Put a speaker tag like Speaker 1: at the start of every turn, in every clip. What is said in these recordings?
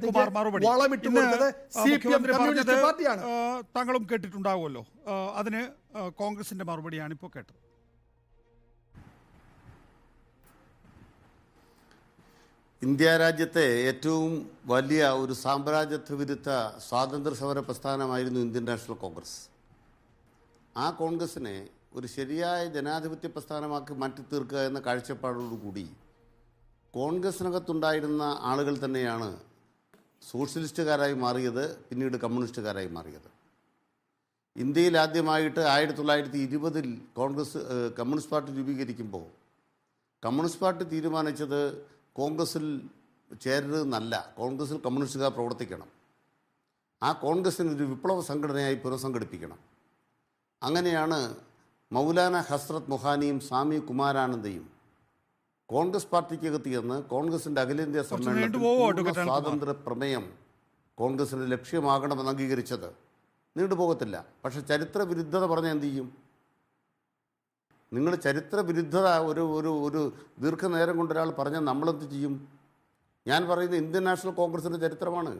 Speaker 1: കുമാർ മറുപടി
Speaker 2: മുഖ്യമന്ത്രി പറഞ്ഞത്
Speaker 1: താങ്കളും കേട്ടിട്ടുണ്ടാവുമല്ലോ. അതിന് കോൺഗ്രസിന്റെ മറുപടിയാണ് ഇപ്പോൾ കേട്ടത്.
Speaker 3: ഇന്ത്യ രാജ്യത്തെ ഏറ്റവും വലിയ ഒരു സാമ്രാജ്യത്വ വിരുദ്ധ സ്വാതന്ത്ര്യ സമര പ്രസ്ഥാനമായിരുന്നു ഇന്ത്യൻ നാഷണൽ കോൺഗ്രസ്. ആ കോൺഗ്രസിനെ ഒരു ശരിയായ ജനാധിപത്യ പ്രസ്ഥാനമാക്കി മാറ്റി തീർക്കുക എന്ന കാഴ്ചപ്പാടോടുകൂടി കോൺഗ്രസിനകത്തുണ്ടായിരുന്ന ആളുകൾ തന്നെയാണ് സോഷ്യലിസ്റ്റുകാരായി മാറിയത്, പിന്നീട് കമ്മ്യൂണിസ്റ്റുകാരായി മാറിയത്. ഇന്ത്യയിൽ ആദ്യമായിട്ട് 1920 കമ്മ്യൂണിസ്റ്റ് പാർട്ടി രൂപീകരിക്കുമ്പോൾ കമ്മ്യൂണിസ്റ്റ് പാർട്ടി തീരുമാനിച്ചത് കോൺഗ്രസിൽ ചേരരുതെന്നല്ല, കോൺഗ്രസിൽ കമ്മ്യൂണിസ്റ്റുകാർ പ്രവർത്തിക്കണം, ആ കോൺഗ്രസിന് ഒരു വിപ്ലവ സംഘടനയായി പുനഃസംഘടിപ്പിക്കണം. അങ്ങനെയാണ് മൗലാന ഹസ്രത്ത് മൊഹാനിയും സ്വാമി കുമാരാനന്ദയും കോൺഗ്രസ് പാർട്ടിക്കകത്ത് ചെന്ന് കോൺഗ്രസിൻ്റെ അഖിലേന്ത്യാ സമ്മേളനത്തിൽ സ്വാതന്ത്ര്യ പ്രമേയം കോൺഗ്രസിൻ്റെ ലക്ഷ്യമാകണമെന്ന് അംഗീകരിച്ചത്. നീണ്ടുപോകത്തില്ല. പക്ഷെ ചരിത്ര വിരുദ്ധത പറഞ്ഞാൽ എന്ത് ചെയ്യും? നിങ്ങൾ ചരിത്ര വിരുദ്ധത ഒരു ഒരു ഒരു ദീർഘനേരം കൊണ്ട് ഒരാൾ പറഞ്ഞാൽ നമ്മളെന്ത് ചെയ്യും? ഞാൻ പറയുന്നത് ഇന്ത്യൻ നാഷണൽ കോൺഗ്രസിൻ്റെ ചരിത്രമാണ്.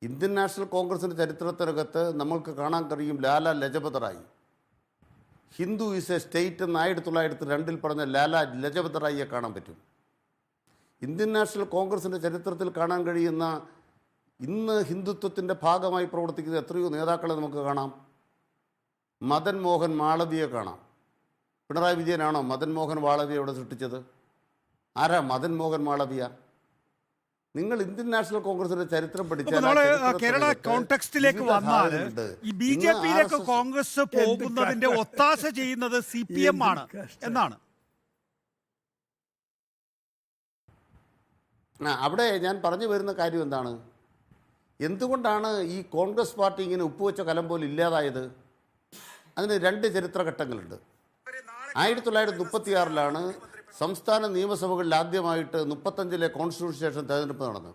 Speaker 3: ഇന്ത്യൻ നാഷണൽ കോൺഗ്രസിൻ്റെ ചരിത്രത്തിനകത്ത് നമ്മൾക്ക് കാണാൻ കഴിയും Lala Lajpat Rai, Hindu is A state എന്ന് 1902 പറഞ്ഞ ലാല ലജപത് റായിയെ കാണാൻ പറ്റും. ഇന്ത്യൻ നാഷണൽ കോൺഗ്രസിൻ്റെ ചരിത്രത്തിൽ കാണാൻ കഴിയുന്ന ഇന്ന് ഹിന്ദുത്വത്തിൻ്റെ ഭാഗമായി പ്രവർത്തിക്കുന്ന എത്രയോ നേതാക്കളെ നമുക്ക് കാണാം. മദൻ മോഹൻ മാളവിയെ കാണാം. പിണറായി വിജയനാണോ മദൻ മോഹൻ മാളവിയ ഇവിടെ സൃഷ്ടിച്ചത്? ആരാ മദൻ മോഹൻ മാളവിയ? നിങ്ങൾ ഇന്ത്യൻ നാഷണൽ കോൺഗ്രസിന്റെ ചരിത്രം പഠിച്ചാൽ
Speaker 1: കേരള കോണ്ടെക്സ്റ്റിലേക്ക് വന്നാൽ ഈ ബിജെപിയിലേക്ക് കോൺഗ്രസ് പോകുന്നതിന്റെ ഒത്താശ ചെയ്യുന്നത് CPM ആണ് എന്നാണ്.
Speaker 3: അവിടെ ഞാൻ പറഞ്ഞു വരുന്ന കാര്യം എന്താണ്? എന്തുകൊണ്ടാണ് ഈ കോൺഗ്രസ് പാർട്ടി ഇങ്ങനെ ഉപ്പുവെച്ച കലം പോലെ ഇല്ലാതായത്? അതിന് 2 ചരിത്രഘട്ടങ്ങളുണ്ട്. 1936 സംസ്ഥാന നിയമസഭകളിൽ ആദ്യമായിട്ട് 35 കോൺസ്റ്റിറ്റ്യൂഷൻ ശേഷം തെരഞ്ഞെടുപ്പ് നടന്നു.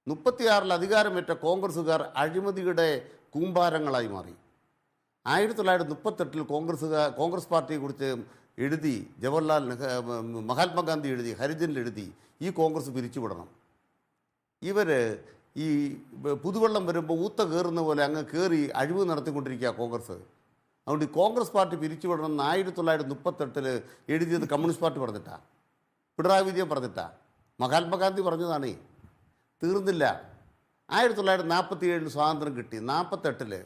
Speaker 3: 36 അധികാരമേറ്റ കോൺഗ്രസ്സുകാർ അഴിമതിയുടെ കൂമ്പാരങ്ങളായി മാറി. 1938 കോൺഗ്രസ് പാർട്ടിയെക്കുറിച്ച് എഴുതി മഹാത്മാഗാന്ധി എഴുതി, ഹരിജനിൽ എഴുതി, ഈ കോൺഗ്രസ് പിരിച്ചുവിടണം. ഇവർ ഈ പുതുവെള്ളം വരുമ്പോൾ ഊത്ത കയറുന്ന പോലെ അങ്ങ് കയറി അഴിവ് നടത്തിക്കൊണ്ടിരിക്കുക കോൺഗ്രസ്. അതുകൊണ്ട് ഈ കോൺഗ്രസ് പാർട്ടി പിരിച്ചുവിടണം എന്ന് 1938 എഴുതിയത് കമ്മ്യൂണിസ്റ്റ് പാർട്ടി പറഞ്ഞിട്ടാ, പിണറായി വിജയൻ പറഞ്ഞിട്ടാ, മഹാത്മാഗാന്ധി പറഞ്ഞതാണേ. തീർന്നില്ല. 1947 സ്വാതന്ത്ര്യം കിട്ടി. 48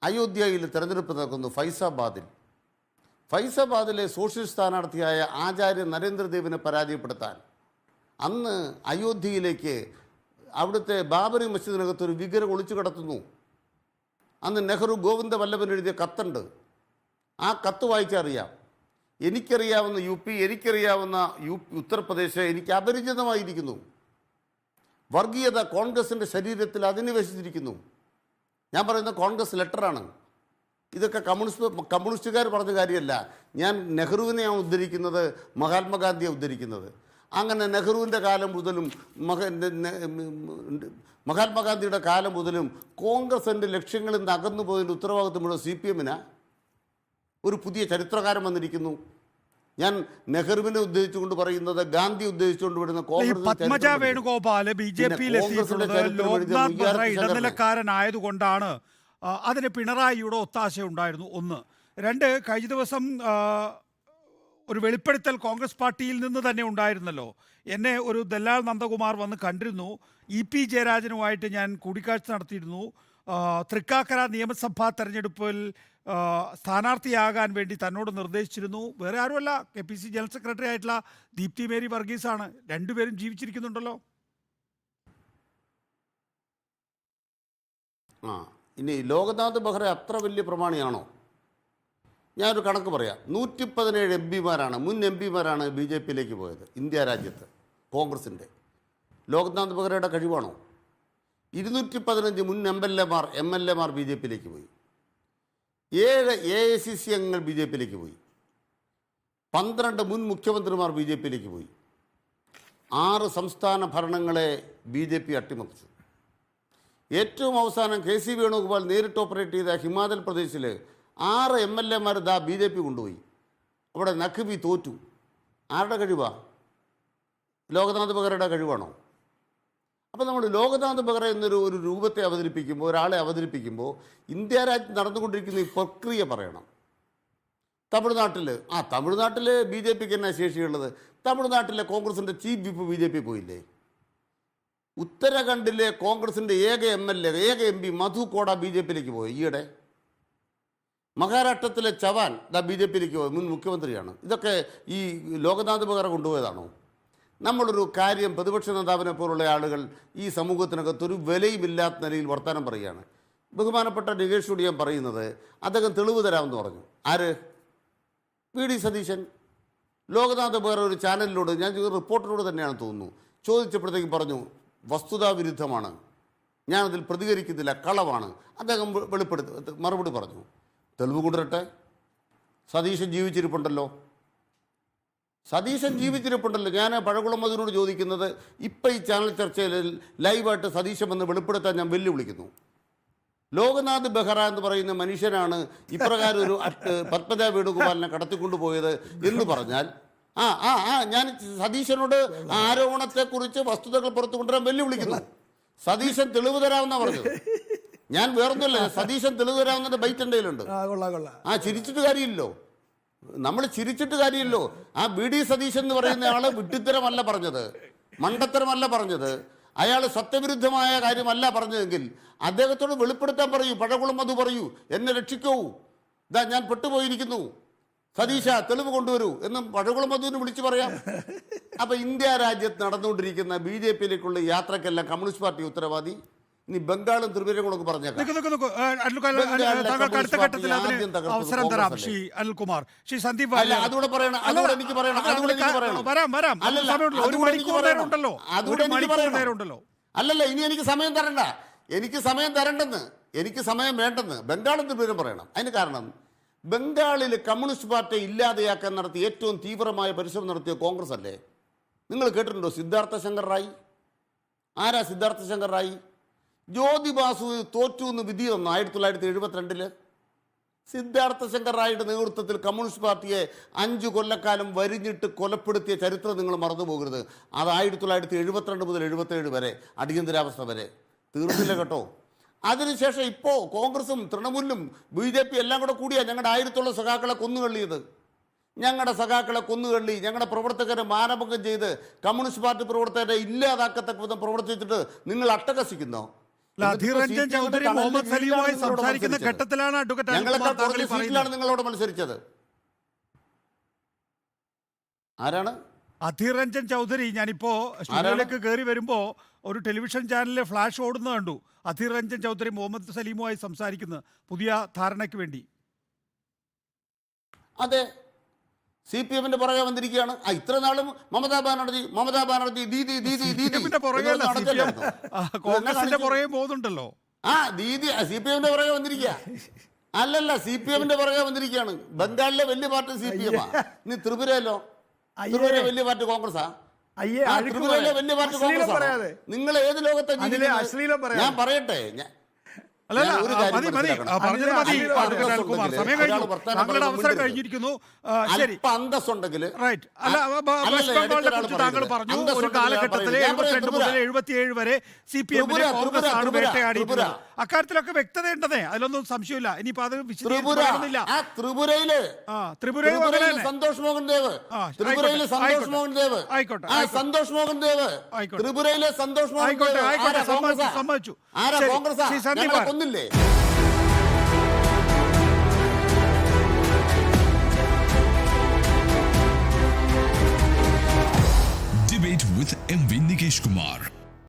Speaker 3: അയോധ്യയിൽ തെരഞ്ഞെടുപ്പ് നടക്കുന്നു ഫൈസാബാദിലെ സോഷ്യലിസ്റ്റ് സ്ഥാനാർത്ഥിയായ ആചാര്യ നരേന്ദ്രദേവിനെ പരാജയപ്പെടുത്താൻ അന്ന് അയോധ്യയിലേക്ക് അവിടുത്തെ ബാബറി മസ്ജിദിനകത്തൊരു വിഗ്രഹം ഒളിച്ചു കിടത്തുന്നു. അന്ന് നെഹ്റു ഗോവിന്ദ വല്ലഭൻ എഴുതിയ കത്തുണ്ട്. ആ കത്ത് വായിച്ചറിയാം. എനിക്കറിയാവുന്ന UP, എനിക്കറിയാവുന്ന ഉത്തർപ്രദേശ് എനിക്ക് അപരിചിതമായിരിക്കുന്നു. വർഗീയത കോൺഗ്രസിൻ്റെ ശരീരത്തിൽ അധിനിവേശിച്ചിരിക്കുന്നു. ഞാൻ പറയുന്ന കോൺഗ്രസ് ലെറ്ററാണ്. ഇതൊക്കെ കമ്മ്യൂണിസ്റ്റുകാർ പറഞ്ഞ കാര്യമല്ല. ഞാൻ നെഹ്റുവിനെയാണ് ഉദ്ധരിക്കുന്നത്, മഹാത്മാഗാന്ധിയെ ഉദ്ധരിക്കുന്നത്. അങ്ങനെ നെഹ്റുവിൻ്റെ കാലം മുതലും മഹാത്മാഗാന്ധിയുടെ കാലം മുതലും കോൺഗ്രസിൻ്റെ ലക്ഷ്യങ്ങളിൽ നിന്ന് അകന്നു പോയതിൻ്റെ ഉത്തരവാദിത്വം മുഴുവൻ CPM-ന്. ഒരു പുതിയ ചരിത്രകാരൻ വന്നിരിക്കുന്നു. ഞാൻ നെഹ്റുവിനെ ഉദ്ദേശിച്ചുകൊണ്ട് പറയുന്നത്, ഗാന്ധി ഉദ്ദേശിച്ചുകൊണ്ട് വരുന്ന
Speaker 1: പത്മജ വേണുഗോപാൽ ഇടനിലക്കാരനായതുകൊണ്ടാണ് അതിന് പിണറായിയുടെ ഒത്താശ ഉണ്ടായിരുന്നു. 1. 2, കഴിഞ്ഞ ദിവസം ഒരു വെളിപ്പെടുത്തൽ കോൺഗ്രസ് പാർട്ടിയിൽ നിന്ന് തന്നെ ഉണ്ടായിരുന്നല്ലോ. എന്നെ ഒരു ദല്ലാൽ നന്ദകുമാർ വന്ന് കണ്ടിരുന്നു. EP ജയരാജനുമായിട്ട് ഞാൻ കൂടിക്കാഴ്ച നടത്തിയിരുന്നു. തൃക്കാക്കര നിയമസഭാ തെരഞ്ഞെടുപ്പിൽ സ്ഥാനാർത്ഥിയാകാൻ വേണ്ടി തന്നോട് നിർദ്ദേശിച്ചിരുന്നു. വേറെ ആരുമല്ല, KPC ജനറൽ സെക്രട്ടറി ആയിട്ടുള്ള ദീപ്തി മേരി വർഗീസാണ്. 2 പേരും ജീവിച്ചിരിക്കുന്നുണ്ടല്ലോ.
Speaker 3: ഇനി ലോക്നാഥ് ബെഹ്റ അത്ര വലിയ പ്രമാണിയാണോ? ഞാനൊരു കണക്ക് പറയാം. 117 MP-മാരാണ്, മുൻ MP-മാരാണ് BJP-യിലേക്ക് പോയത് ഇന്ത്യ രാജ്യത്ത് കോൺഗ്രസിൻ്റെ. ലോക്നാഥ് ബെഹ്റയുടെ കഴിവാണോ? 215 മുൻ MLA-മാർ BJP-യിലേക്ക് പോയി. 7 AICC അംഗങ്ങൾ BJP-യിലേക്ക് പോയി. 12 മുൻ മുഖ്യമന്ത്രിമാർ BJP-യിലേക്ക് പോയി. 6 സംസ്ഥാന ഭരണങ്ങളെ BJP അട്ടിമറിച്ചു. ഏറ്റവും അവസാനം KC വേണുഗോപാൽ നേരിട്ട് ഓപ്പറേറ്റ് ചെയ്ത ഹിമാചൽ പ്രദേശിൽ 6 MLA-മാർ BJP കൊണ്ടുപോയി. അവിടെ നഖ്വി തോറ്റു. ആരുടെ കഴിവാ? ലോക്നാഥ് ബെഹ്റയുടെ കഴിവാണോ? അപ്പോൾ നമ്മൾ ലോകനാഥ് ബെഹ്റ എന്നൊരു രൂപത്തെ അവതരിപ്പിക്കുമ്പോൾ, ഒരാളെ അവതരിപ്പിക്കുമ്പോൾ ഇന്ത്യ രാജ്യത്ത് നടന്നുകൊണ്ടിരിക്കുന്ന ഈ പ്രക്രിയ പറയണം. തമിഴ്നാട്ടിൽ ബി ജെ പിക്ക് എന്നാ ശേഷിയുള്ളത്? തമിഴ്നാട്ടിലെ കോൺഗ്രസിൻ്റെ chief whip B J P പോയില്ലേ? ഉത്തരാഖണ്ഡിലെ കോൺഗ്രസിൻ്റെ ഏക എം പി മധു കോട ബി ജെ പിയിലേക്ക് പോയി ഈയിടെ. മഹാരാഷ്ട്രത്തിലെ ചവാൻ ബി ജെ പിയിലേക്ക് പോയി, മുൻ മുഖ്യമന്ത്രിയാണ്. ഇതൊക്കെ ഈ ലോകനാഥ് ബെഹ്റ കൊണ്ടുപോയതാണോ? നമ്മളൊരു കാര്യം പ്രതിപക്ഷ നേതാവിനെ പോലുള്ള ആളുകൾ ഈ സമൂഹത്തിനകത്തൊരു വിലയുമില്ലാത്ത നിലയിൽ വർത്തമാനം പറയുകയാണ്. ബഹുമാനപ്പെട്ട നികേഷോട് ഞാൻ പറയുന്നത്, അദ്ദേഹം തെളിവ് തരാമെന്ന് പറഞ്ഞു. ആര്? V D Satheesan. ലോകനാഥ് ബെഹ്റ ഒരു ചാനലിനോട്, ഞാൻ റിപ്പോർട്ടറിനോട് തന്നെയാണ് തോന്നുന്നു, ചോദിച്ചപ്പോഴത്തേക്കും പറഞ്ഞു വസ്തുതാവിരുദ്ധമാണ്, ഞാനതിൽ പ്രതികരിക്കുന്നില്ല, കളവാണ്. അദ്ദേഹം മറുപടി പറഞ്ഞു. തെളിവ് കൊണ്ടുവരട്ടെ. സതീശൻ ജീവിച്ചിരിപ്പുണ്ടല്ലോ. ഞാൻ പഴകുളം മധുവിനോട് ചോദിക്കുന്നത്, ഇപ്പം ഈ ചാനൽ ചർച്ചയിൽ ലൈവായിട്ട് സതീശൻ എന്ന് വെളിപ്പെടുത്താൻ ഞാൻ വെല്ലുവിളിക്കുന്നു. ലോകനാഥ് ബെഹ്റ എന്ന് പറയുന്ന മനുഷ്യനാണ് ഇപ്രകാരം ഒരു പത്മജ വേണുഗോപാലിനെ കടത്തിക്കൊണ്ടുപോയത് എന്ന് പറഞ്ഞാൽ ഞാൻ സതീശനോട് ആരോപണത്തെക്കുറിച്ച് വസ്തുതകൾ പുറത്തു കൊണ്ടുവരാൻ വെല്ലുവിളിക്കുന്നു. സതീശൻ തെളിവ് തരാമെന്നാ പറഞ്ഞത്. ഞാൻ വേറൊന്നുമില്ല, സതീശൻ തെളിവ് തരാവുന്നതിന്റെ ബൈറ്റ് എൻ്റെ കയ്യിലുണ്ട്. ചിരിച്ചിട്ട് കാര്യമില്ലല്ലോ, നമ്മൾ ചിരിച്ചിട്ട് കാര്യമില്ലോ. ബി ഡി സതീശൻ എന്ന് പറയുന്ന ആള് വിഡ്ഢിത്തരമല്ല പറഞ്ഞത്, മണ്ടത്തരമല്ല പറഞ്ഞത്, അയാൾ സത്യവിരുദ്ധമായ കാര്യമല്ല പറഞ്ഞതെങ്കിൽ അദ്ദേഹത്തോട് വെളിപ്പെടുത്താൻ പറയൂ. പഴകുളം മധു പറയൂ, എന്നെ രക്ഷിക്കൂ, ഞാൻ പെട്ടുപോയിരിക്കുന്നു, സതീശ തെളിവ് കൊണ്ടുവരൂ എന്ന് പഴകുളം മധുവിന് വിളിച്ചു പറയാം. അപ്പൊ ഇന്ത്യ രാജ്യത്ത് നടന്നുകൊണ്ടിരിക്കുന്ന ബി ജെ പിയിലേക്കുള്ള യാത്രക്കെല്ലാം കമ്മ്യൂണിസ്റ്റ് പാർട്ടി ഉത്തരവാദി. ഇനി ബംഗാളും ത്രിപുരയും കൂടെ പറഞ്ഞേക്കാം.
Speaker 1: അടുത്ത ഘട്ടത്തിൽ അവസരം തരാം. ശ്രീ അനിൽകുമാർ, ശ്രീ സന്ദീപ്
Speaker 3: അതുകൂടെ പറയണം. അല്ലല്ല, ഇനി എനിക്ക് സമയം തരണ്ട, എനിക്ക് സമയം തരണ്ടെന്ന്, എനിക്ക് സമയം വേണ്ടെന്ന് ബംഗാളും ത്രിപുരയും പറയണം. അതിന് കാരണം, ബംഗാളിൽ കമ്മ്യൂണിസ്റ്റ് പാർട്ടി ഇല്ലാതെയാക്കാൻ നടത്തിയ ഏറ്റവും തീവ്രമായ പരിശ്രമം നടത്തിയ കോൺഗ്രസ് അല്ലേ? നിങ്ങൾ കേട്ടിട്ടുണ്ടോ സിദ്ധാർത്ഥ ശങ്കർ റായി? ആരാ സിദ്ധാർത്ഥ ശങ്കർ റായി? ജ്യോതി ബാസു തോറ്റു എന്ന് വിധി വന്നു 1972. സിദ്ധാർത്ഥ ശങ്കർ റായിയുടെ നേതൃത്വത്തിൽ കമ്മ്യൂണിസ്റ്റ് പാർട്ടിയെ 5 കൊല്ലക്കാലം വരിഞ്ഞിട്ട് കൊലപ്പെടുത്തിയ ചരിത്രം നിങ്ങൾ മറന്നുപോകരുത്. അത് 1972 മുതൽ 77 വരെ, അടിയന്തരാവസ്ഥ വരെ. തീർന്നില്ല കേട്ടോ. അതിനുശേഷം ഇപ്പോൾ കോൺഗ്രസും തൃണമൂലും ബി ജെ പി എല്ലാം കൂടിയാ ഞങ്ങളുടെ 1000 സഖാക്കളെ കൊന്നുകള്ളിയത്. ഞങ്ങളുടെ സഖാക്കളെ കൊന്നുകള്ളി, ഞങ്ങളുടെ പ്രവർത്തകരെ മാനഭംഗം ചെയ്ത് കമ്മ്യൂണിസ്റ്റ് പാർട്ടി പ്രവർത്തകരെ ഇല്ലാതാക്കത്തക്ക വിധം പ്രവർത്തിച്ചിട്ട് നിങ്ങൾ അട്ടഹസിക്കുന്നോ?
Speaker 1: അധീർ രഞ്ജൻ ചൗധരി മുഹമ്മദ് സലീമുമായി സംസാരിക്കുന്ന ഘട്ടത്തിലാണ്
Speaker 3: സീറ്റിലാണ് നിങ്ങളോട് മത്സരിച്ചത്. ആരാണ്
Speaker 1: അധീർ രഞ്ജൻ ചൗധരി? ഞാനിപ്പോ സ്റ്റുഡിയോയിലേക്ക് കയറി വരുമ്പോ ഒരു ടെലിവിഷൻ ചാനലിലെ ഫ്ലാഷ് ഓടുന്നത് കണ്ടു. അധീർ രഞ്ജൻ ചൗധരി മുഹമ്മദ് സലീമുമായി സംസാരിക്കുന്നത് പുതിയ ധാരണയ്ക്ക് വേണ്ടി.
Speaker 3: അതെ, CPM-ന്റെ പുറകെ വന്നിരിക്കുകയാണ്. ഇത്ര നാളും മമതാ ബാനർജി
Speaker 1: കോൺഗ്രസിന്റെ പുറകെ പോകുന്നുണ്ടല്ലോ.
Speaker 3: CPM-ന്റെ പുറകെ വന്നിരിക്കുക. അല്ലല്ല, CPM-ന്റെ പുറകെ വന്നിരിക്കുകയാണ്. ബംഗാളിലെ വലിയ പാർട്ടി CPM-ആ. ഇനി ത്രിപുരയിലോ? ത്രിപുര വലിയ പാർട്ടി കോൺഗ്രസാ. ത്രിപുരയിലെ വലിയ പാർട്ടി കോൺഗ്രസാ. നിങ്ങൾ ഏത് ലോകത്തെ ഞാൻ പറയട്ടെ,
Speaker 1: അവസരം കഴിഞ്ഞിരിക്കുന്നു. താങ്കൾ പറഞ്ഞു ഒരു കാലഘട്ടത്തിൽ 72 മുതൽ 77 വരെ CPM-നെ കോൺഗ്രസ് ആണ് വേട്ടയാടിയിട്ടുള്ളത്. അക്കാര്യത്തിലൊക്കെ വ്യക്തതയുണ്ടെന്നേ, അതിലൊന്നും സംശയമില്ല. ഇനിയിപ്പോ അത് വിശദീകരിക്കുന്നില്ല.
Speaker 3: ത്രിപുരയില് സന്തോഷ് മോഹൻ ദേവ്, ത്രിപുരയിലെ സന്തോഷ് മോഹൻ ദേവ്, സന്തോഷ് മോഹൻ ദേവ്, ത്രിപുരയിലെ സന്തോഷ് മോഹൻ ദേവ്
Speaker 1: സമ്മതിച്ചു.
Speaker 3: ആരാ? കോൺഗ്രസ് കൊന്നില്ലേ?